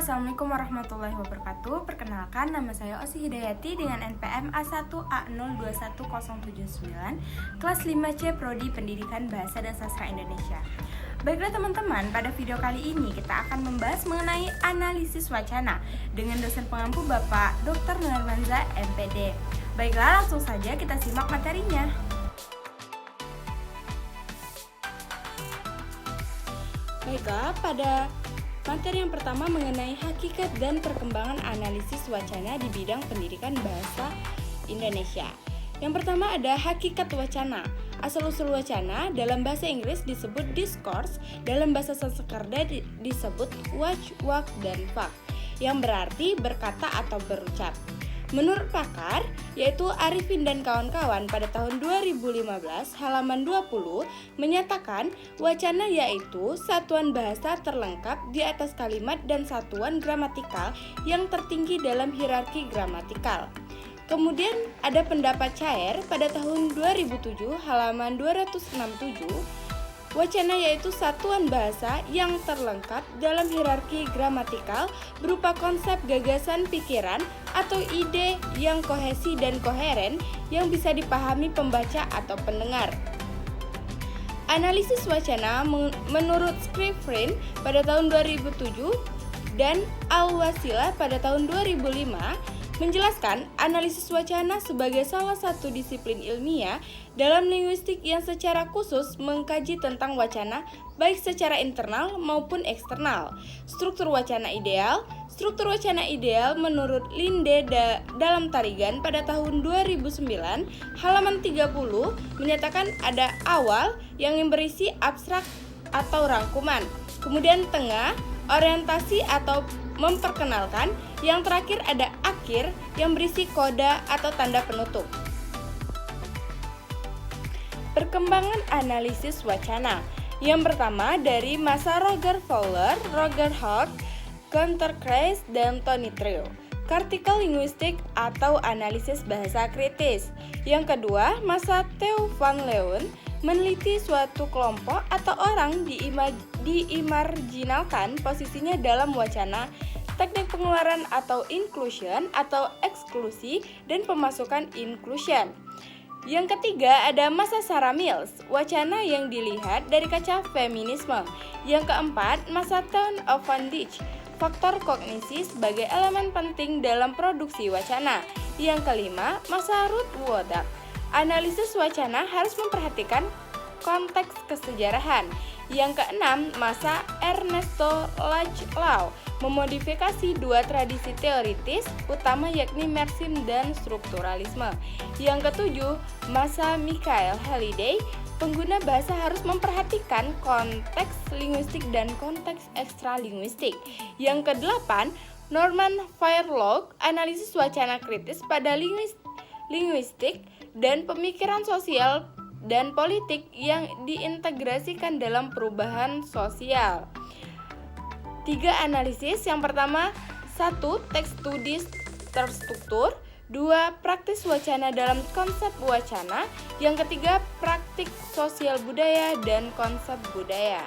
Assalamualaikum warahmatullahi wabarakatuh. Perkenalkan, nama saya Osi Hidayati dengan NPM A1A021079, kelas 5C Prodi Pendidikan Bahasa dan Sastra Indonesia. Baiklah teman-teman, pada video kali ini kita akan membahas mengenai analisis wacana dengan dosen pengampu Bapak Dr. Nurmanza, MPD. Baiklah, langsung saja kita simak materinya. Baiklah, pada materi yang pertama mengenai hakikat dan perkembangan analisis wacana di bidang pendidikan bahasa Indonesia. Yang pertama ada hakikat wacana. Asal-usul wacana dalam bahasa Inggris disebut discourse, dalam bahasa Sanskerta disebut wach, wak, dan fak, yang berarti berkata atau berucap. Menurut pakar, yaitu Arifin dan kawan-kawan pada tahun 2015, halaman 20, menyatakan wacana yaitu satuan bahasa terlengkap di atas kalimat dan satuan gramatikal yang tertinggi dalam hierarki gramatikal. Kemudian ada pendapat Cair pada tahun 2007, halaman 267, wacana yaitu satuan bahasa yang terlengkap dalam hierarki gramatikal berupa konsep, gagasan, pikiran, atau ide yang kohesi dan koheren yang bisa dipahami pembaca atau pendengar. Analisis wacana menurut Scrivener pada tahun 2007 dan Al-Wasilah pada tahun 2005 menjelaskan analisis wacana sebagai salah satu disiplin ilmiah dalam linguistik yang secara khusus mengkaji tentang wacana baik secara internal maupun eksternal. Struktur wacana ideal menurut Linde dalam Tarigan pada tahun 2009 halaman 30 menyatakan ada awal yang berisi abstrak atau rangkuman, kemudian tengah, orientasi atau memperkenalkan, yang terakhir ada akhir yang berisi koda atau tanda penutup. Perkembangan analisis wacana. Yang pertama dari masa Roger Fowler, Roger Hart, Gunter Kreis, dan Tony Trio. Critical linguistik atau analisis bahasa kritis. Yang kedua, masa Theo van Leeuwen, meneliti suatu kelompok atau orang diimarginalkan posisinya dalam wacana, teknik pengeluaran atau inclusion atau eksklusi dan pemasukan inclusion. Yang ketiga ada masa Sarah Mills, wacana yang dilihat dari kaca feminisme. Yang keempat masa Town of Van Dijk, faktor kognisi sebagai elemen penting dalam produksi wacana. Yang kelima masa Ruth Wodak, analisis wacana harus memperhatikan konteks kesejarahan. Yang keenam, masa Ernesto Laclau memodifikasi dua tradisi teoritis utama yakni Marxisme dan strukturalisme. Yang ketujuh, masa Michael Halliday, pengguna bahasa harus memperhatikan konteks linguistik dan konteks ekstralinguistik. Yang kedelapan, Norman Fairlock, analisis wacana kritis pada linguistik dan pemikiran sosial dan politik yang diintegrasikan dalam perubahan sosial. 3 analisis, yang pertama 1. Teks studi terstruktur, 2. Praktis wacana dalam konsep wacana, yang ketiga praktik sosial budaya dan konsep budaya.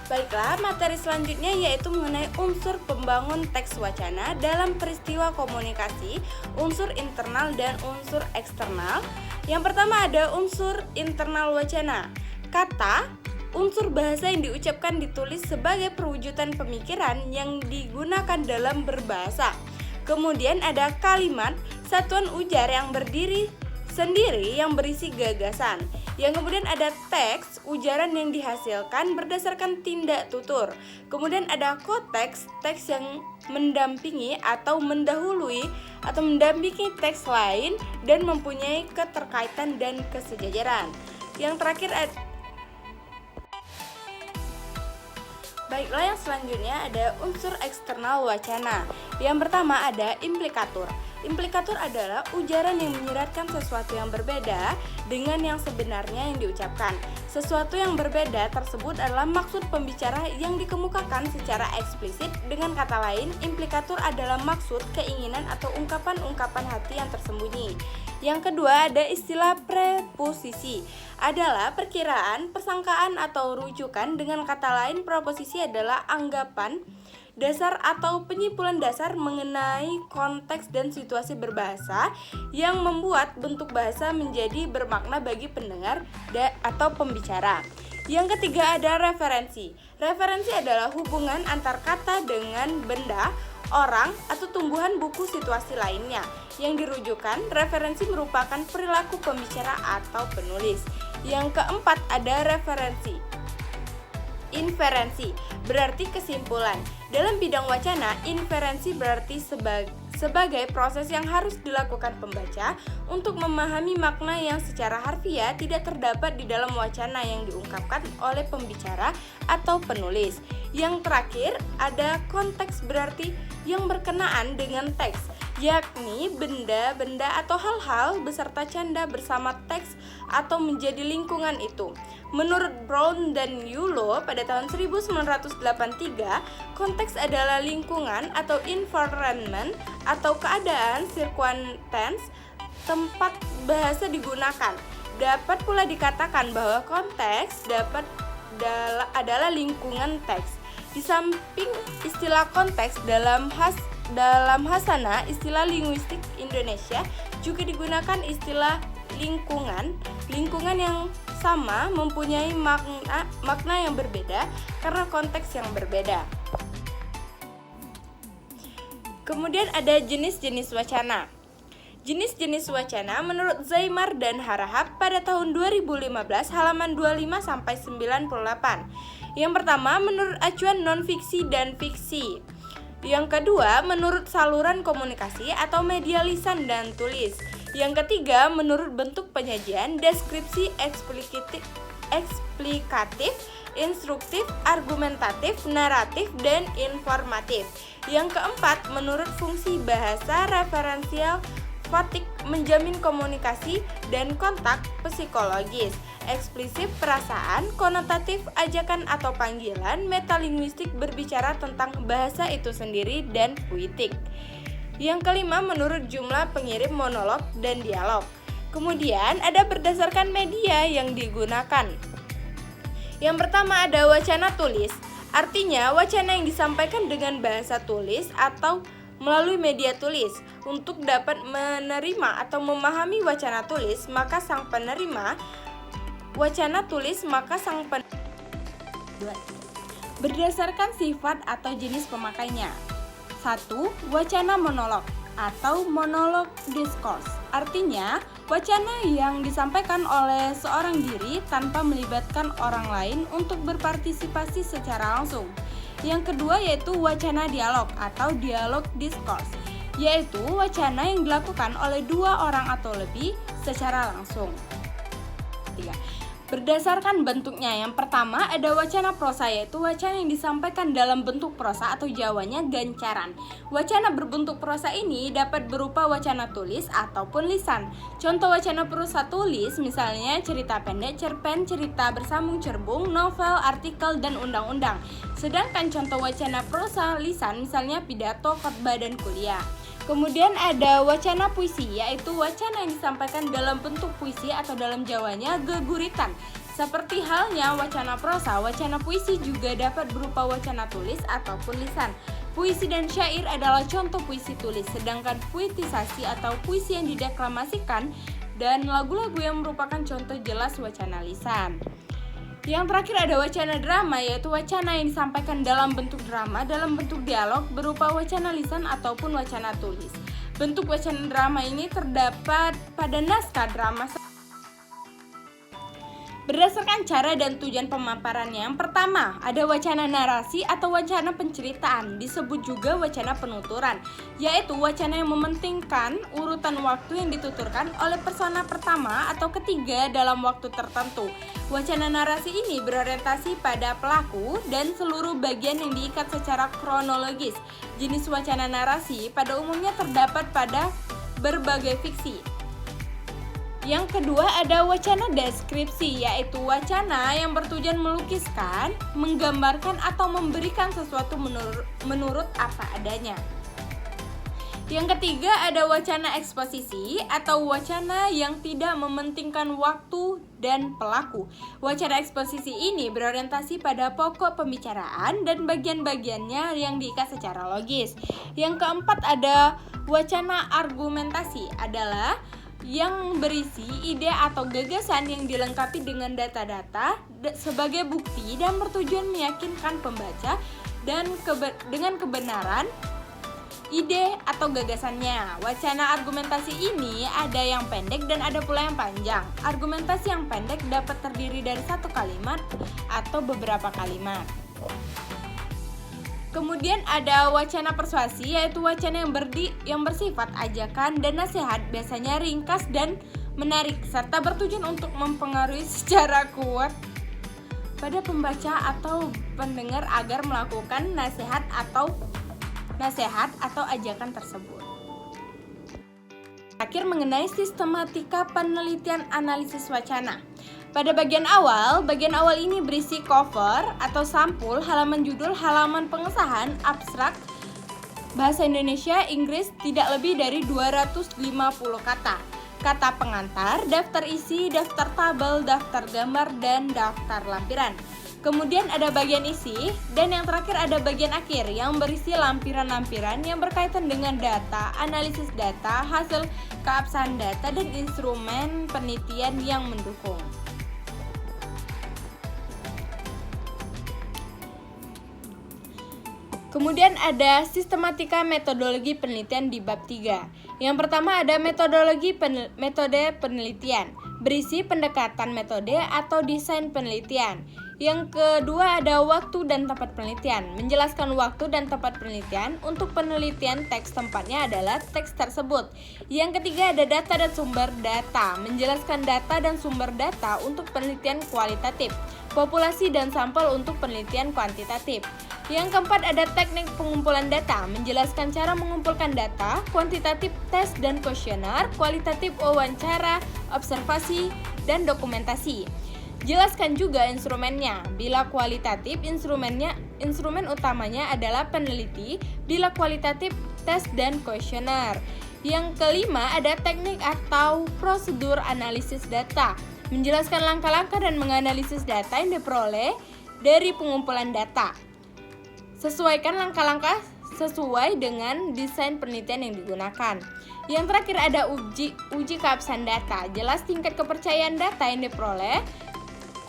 Baiklah, materi selanjutnya yaitu mengenai unsur pembangun teks wacana dalam peristiwa komunikasi, unsur internal dan unsur eksternal. Yang pertama ada unsur internal wacana. Kata, unsur bahasa yang diucapkan ditulis sebagai perwujudan pemikiran yang digunakan dalam berbahasa. Kemudian ada kalimat, satuan ujar yang berdiri sendiri yang berisi gagasan. Yang kemudian ada teks, ujaran yang dihasilkan berdasarkan tindak tutur. Kemudian ada konteks, teks yang mendampingi atau mendahului atau mendampingi teks lain dan mempunyai keterkaitan dan kesejajaran. Yang terakhir Baiklah, yang selanjutnya ada unsur eksternal wacana. Yang pertama ada implikatur. Implikator adalah ujaran yang menyiratkan sesuatu yang berbeda dengan yang sebenarnya yang diucapkan. Sesuatu yang berbeda tersebut adalah maksud pembicara yang dikemukakan secara eksplisit. Dengan kata lain, implikator adalah maksud, keinginan, atau ungkapan-ungkapan hati yang tersembunyi. Yang kedua ada istilah preposisi, adalah perkiraan, persangkaan, atau rujukan. Dengan kata lain, preposisi adalah anggapan dasar atau penyimpulan dasar mengenai konteks dan situasi berbahasa yang membuat bentuk bahasa menjadi bermakna bagi pendengar atau pembicara. Yang ketiga ada referensi. Referensi adalah hubungan antar kata dengan benda, orang, atau tumbuhan, buku, situasi lainnya. Yang dirujukan, referensi merupakan perilaku pembicara atau penulis. Yang keempat ada referensi. Inferensi berarti kesimpulan. Dalam bidang wacana, inferensi berarti sebagai proses yang harus dilakukan pembaca untuk memahami makna yang secara harfiah tidak terdapat di dalam wacana yang diungkapkan oleh pembicara atau penulis. Yang terakhir ada konteks berarti yang berkenaan dengan teks, yakni benda-benda atau hal-hal beserta canda bersama teks atau menjadi lingkungan itu. Menurut Brown dan Yulo pada tahun 1983, konteks adalah lingkungan atau environment atau keadaan circumstance tempat bahasa digunakan. Dapat pula dikatakan bahwa konteks adalah lingkungan teks. Di samping istilah konteks dalam Hasana, istilah linguistik Indonesia juga digunakan istilah lingkungan yang sama mempunyai makna yang berbeda karena konteks yang berbeda. Kemudian ada jenis-jenis wacana. Jenis-jenis wacana menurut Zaimar dan Harahap pada tahun 2015 halaman 25 sampai 98. Yang pertama menurut acuan non-fiksi dan fiksi. Yang kedua menurut saluran komunikasi atau media lisan dan tulis. Yang ketiga menurut bentuk penyajian, deskripsi, eksplikatif, instruktif, argumentatif, naratif, dan informatif. Yang keempat menurut fungsi bahasa, referensial, fatik, menjamin komunikasi dan kontak psikologis, eksplisit, perasaan, konotatif, ajakan atau panggilan, metalinguistik, berbicara tentang bahasa itu sendiri, dan puitik. Yang kelima menurut jumlah pengirim monolog dan dialog. Kemudian ada berdasarkan media yang digunakan. Yang pertama ada wacana tulis, artinya wacana yang disampaikan dengan bahasa tulis atau melalui media tulis. Untuk dapat menerima atau memahami wacana tulis, maka sang penerima wacana tulis berdasarkan sifat atau jenis pemakainya. 1. Wacana monolog atau monolog discourse, artinya wacana yang disampaikan oleh seorang diri tanpa melibatkan orang lain untuk berpartisipasi secara langsung. Yang kedua yaitu wacana dialog atau dialog discourse, yaitu wacana yang dilakukan oleh dua orang atau lebih secara langsung. 3. Berdasarkan bentuknya, yang pertama ada wacana prosa, yaitu wacana yang disampaikan dalam bentuk prosa atau Jawanya gancaran. Wacana berbentuk prosa ini dapat berupa wacana tulis ataupun lisan. Contoh wacana prosa tulis misalnya cerita pendek, cerpen, cerita bersambung, cerbung, novel, artikel, dan undang-undang. Sedangkan contoh wacana prosa lisan misalnya pidato, khotbah, dan kuliah. Kemudian ada wacana puisi, yaitu wacana yang disampaikan dalam bentuk puisi atau dalam Jawanya geguritan. Seperti halnya wacana prosa, wacana puisi juga dapat berupa wacana tulis ataupun lisan. Puisi dan syair adalah contoh puisi tulis, sedangkan puitisasi atau puisi yang dideklamasikan dan lagu-lagu yang merupakan contoh jelas wacana lisan. Yang terakhir ada wacana drama, yaitu wacana yang disampaikan dalam bentuk drama, dalam bentuk dialog, berupa wacana lisan ataupun wacana tulis. Bentuk wacana drama ini terdapat pada naskah drama. Berdasarkan cara dan tujuan pemaparannya, yang pertama ada wacana narasi atau wacana penceritaan, disebut juga wacana penuturan, yaitu wacana yang mementingkan urutan waktu yang dituturkan oleh persona pertama atau ketiga dalam waktu tertentu. Wacana narasi ini berorientasi pada pelaku dan seluruh bagian yang diikat secara kronologis. Jenis wacana narasi pada umumnya terdapat pada berbagai fiksi. Yang kedua ada wacana deskripsi, yaitu wacana yang bertujuan melukiskan, menggambarkan, atau memberikan sesuatu menurut apa adanya. Yang ketiga ada wacana eksposisi atau wacana yang tidak mementingkan waktu dan pelaku. Wacana eksposisi ini berorientasi pada pokok pembicaraan dan bagian-bagiannya yang diikat secara logis. Yang keempat ada wacana argumentasi, adalah yang berisi ide atau gagasan yang dilengkapi dengan data-data sebagai bukti dan bertujuan meyakinkan pembaca dengan kebenaran ide atau gagasannya. Wacana argumentasi ini ada yang pendek dan ada pula yang panjang. Argumentasi yang pendek dapat terdiri dari satu kalimat atau beberapa kalimat. Kemudian ada wacana persuasi, yaitu wacana yang bersifat ajakan dan nasihat, biasanya ringkas dan menarik, serta bertujuan untuk mempengaruhi secara kuat pada pembaca atau pendengar agar melakukan nasihat atau ajakan tersebut. Terakhir mengenai sistematika penelitian analisis wacana. Pada bagian awal ini berisi cover atau sampul, halaman judul, halaman pengesahan, abstrak, bahasa Indonesia, Inggris, tidak lebih dari 250 kata. Kata pengantar, daftar isi, daftar tabel, daftar gambar, dan daftar lampiran. Kemudian ada bagian isi, dan yang terakhir ada bagian akhir yang berisi lampiran-lampiran yang berkaitan dengan data, analisis data, hasil keabsahan data, dan instrumen penelitian yang mendukung. Kemudian ada sistematika metodologi penelitian di bab 3. Yang pertama ada metode penelitian, berisi pendekatan metode atau desain penelitian. Yang kedua ada waktu dan tempat penelitian, menjelaskan waktu dan tempat penelitian. Untuk penelitian teks tempatnya adalah teks tersebut. Yang ketiga ada data dan sumber data, menjelaskan data dan sumber data untuk penelitian kualitatif, populasi dan sampel untuk penelitian kuantitatif. Yang keempat ada teknik pengumpulan data, menjelaskan cara mengumpulkan data, kuantitatif tes dan kuesioner, kualitatif wawancara, observasi, dan dokumentasi. Jelaskan juga instrumennya. Bila kualitatif, instrumen utamanya adalah peneliti. Bila kualitatif, tes dan kuesioner. Yang kelima ada teknik atau prosedur analisis data, menjelaskan langkah-langkah dan menganalisis data yang diperoleh dari pengumpulan data. Sesuaikan langkah-langkah sesuai dengan desain penelitian yang digunakan. Yang terakhir ada uji keabsahan data, jelas tingkat kepercayaan data yang diperoleh.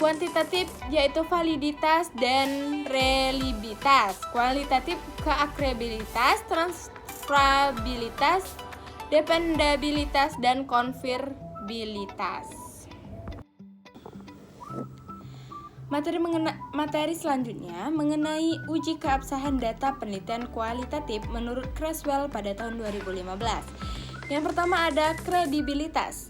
Kuantitatif yaitu validitas dan reliabilitas, kualitatif keakurabilitas, transferabilitas, dependabilitas, dan konfirmabilitas. Materi selanjutnya mengenai uji keabsahan data penelitian kualitatif menurut Creswell pada tahun 2015. Yang pertama ada kredibilitas,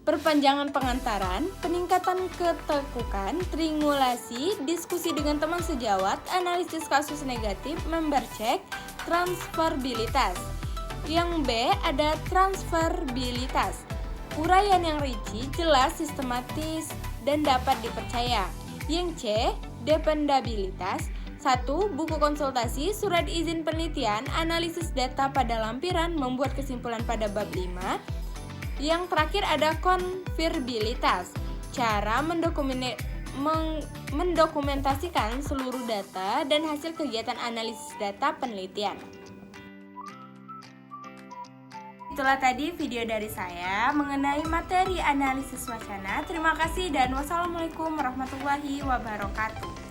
perpanjangan pengantaran, peningkatan ketekukan, triangulasi, diskusi dengan teman sejawat, analisis kasus negatif, member check, transferabilitas. Yang B ada transferabilitas, uraian yang rinci, jelas, sistematis, dan dapat dipercaya. Yang C, dependabilitas. 1. Buku konsultasi, surat izin penelitian, analisis data pada lampiran, membuat kesimpulan pada bab 5. Yang terakhir ada konfirmabilitas, cara mendokumentasikan seluruh data dan hasil kegiatan analisis data penelitian. Itulah tadi video dari saya mengenai materi analisis wacana. Terima kasih dan wassalamualaikum warahmatullahi wabarakatuh.